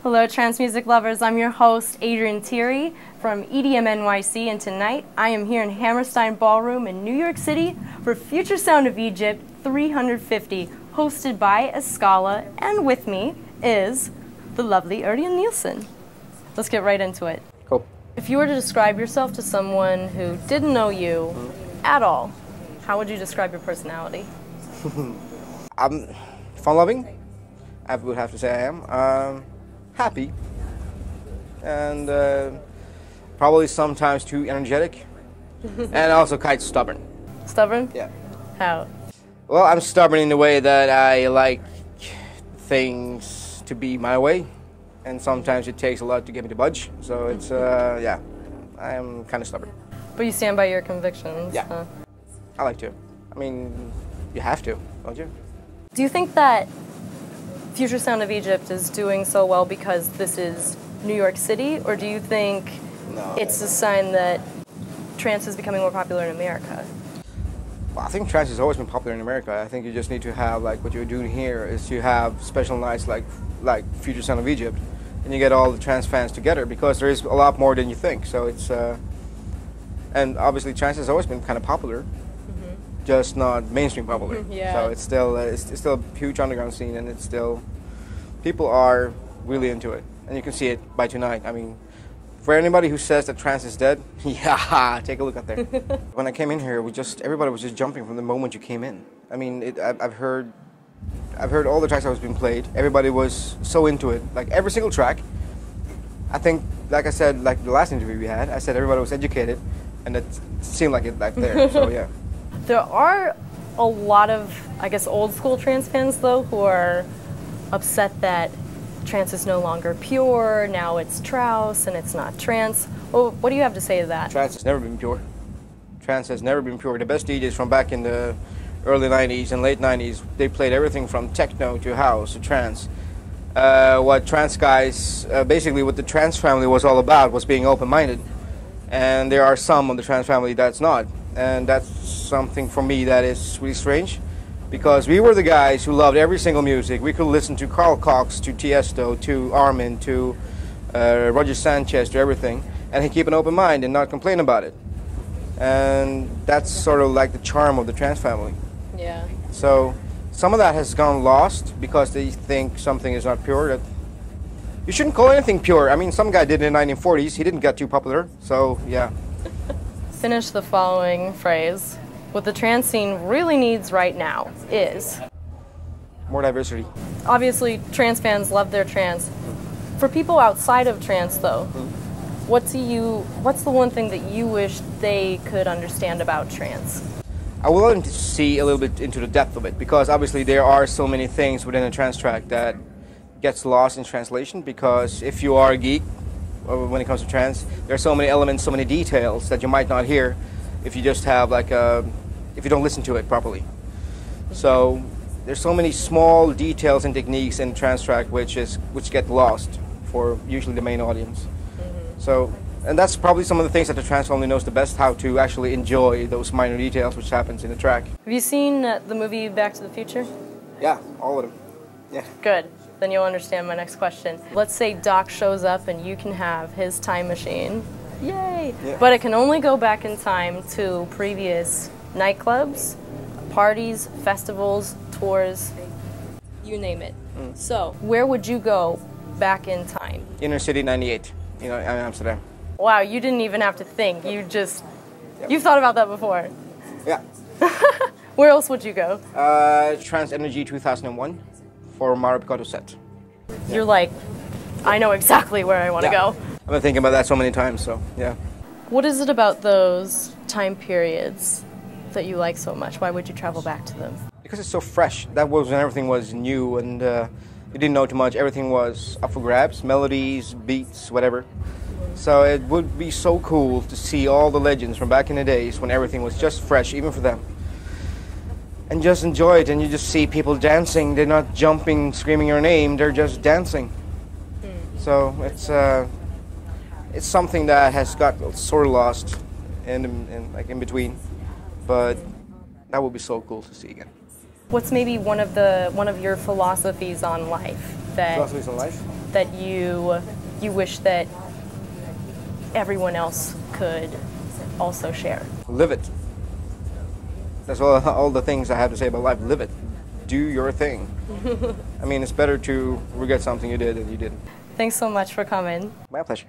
Hello trance music lovers, I'm your host Adrian Thierry from EDMNYC, and tonight I am here in Hammerstein Ballroom in New York City for Future Sound of Egypt 350, hosted by Esscala, and with me is the lovely Ørjan Nilsen. Let's get right into it. Cool. If you were to describe yourself to someone who didn't know you at all, how would you describe your personality? I'm fun-loving, I would have to say I am. Happy, and probably sometimes too energetic, and also quite stubborn. Stubborn? Yeah. How? Well, I'm stubborn in the way that I like things to be my way, and sometimes it takes a lot to get me to budge. So it's, yeah, I am kind of stubborn. But you stand by your convictions. Yeah. Huh? I like to. I mean, you have to, don't you? Do you think that Future Sound of Egypt is doing so well because this is New York City, or do you think it's a sign that trance is becoming more popular in America? Well, I think trance has always been popular in America. I think you just need to have, like, what you're doing here is you have special nights like Future Sound of Egypt, and you get all the trance fans together, because there is a lot more than you think. So it's, and obviously trance has always been kind of popular, just not mainstream popular. Yeah. So it's still a huge underground scene, and it's still, people are really into it, and you can see it by tonight. I mean, for anybody who says that trance is dead, yeah, take a look out there. When I came in here, everybody was just jumping from the moment you came in. I mean, I've heard all the tracks that was being played. Everybody was so into it, like every single track. I think, like I said, like the last interview we had, I said everybody was educated, and it seemed like it like there. So yeah. There are a lot of, I guess, old school trance fans, though, who are upset that trance is no longer pure, now it's trouse and it's not trance. Well, what do you have to say to that? Trance has never been pure. Trance has never been pure. The best DJs from back in the early 90s and late 90s, they played everything from techno to house to trance. What trance guys, basically what the trance family was all about was being open-minded. And there are some of the trance family that's not. And that's something for me that is really strange, because we were the guys who loved every single music. We could listen to Carl Cox, to Tiesto, to Armin, to Roger Sanchez, to everything, and keep an open mind and not complain about it. And that's sort of like the charm of the trance family. Yeah. So some of that has gone lost because they think something is not pure. That you shouldn't call anything pure. I mean, some guy did it in the 1940s. He didn't get too popular, so yeah. Finish the following phrase. What the trance scene really needs right now is... more diversity. Obviously, trance fans love their trance. For people outside of trance, though, what's the one thing that you wish they could understand about trance? I would like to see a little bit into the depth of it, because obviously there are so many things within a trance track that gets lost in translation, because if you are a geek, when it comes to trance, there are so many elements, so many details that you might not hear if you just have if you don't listen to it properly. So there's so many small details and techniques in trance track which get lost for usually the main audience. So, and that's probably some of the things that the trance family knows the best, how to actually enjoy those minor details which happens in the track. Have you seen the movie Back to the Future? Yeah, all of them. Yeah. Good. Then you'll understand my next question. Let's say Doc shows up and you can have his time machine. Yay! Yeah. But it can only go back in time to previous nightclubs, parties, festivals, tours, you name it. So, where would you go back in time? Inner City 98, in Amsterdam. Wow, you didn't even have to think. You've thought about that before. Yeah. Where else would you go? Trance Energy 2001 for Mara Picato set. You're like, I know exactly where I want to go. I've been thinking about that so many times, so yeah. What is it about those time periods that you like so much? Why would you travel back to them? Because it's so fresh. That was when everything was new, and you didn't know too much. Everything was up for grabs, melodies, beats, whatever. So it would be so cool to see all the legends from back in the days when everything was just fresh, even for them. And just enjoy it, and you just see people dancing. They're not jumping, screaming your name, they're just dancing. So it's something that has got sort of lost in between, but that would be so cool to see again. What's maybe one of your philosophies on life? Philosophies on life? that you wish that everyone else could also share? Live it. That's all the things I have to say about life. Live it. Do your thing. I mean, it's better to regret something you did than you didn't. Thanks so much for coming. My pleasure.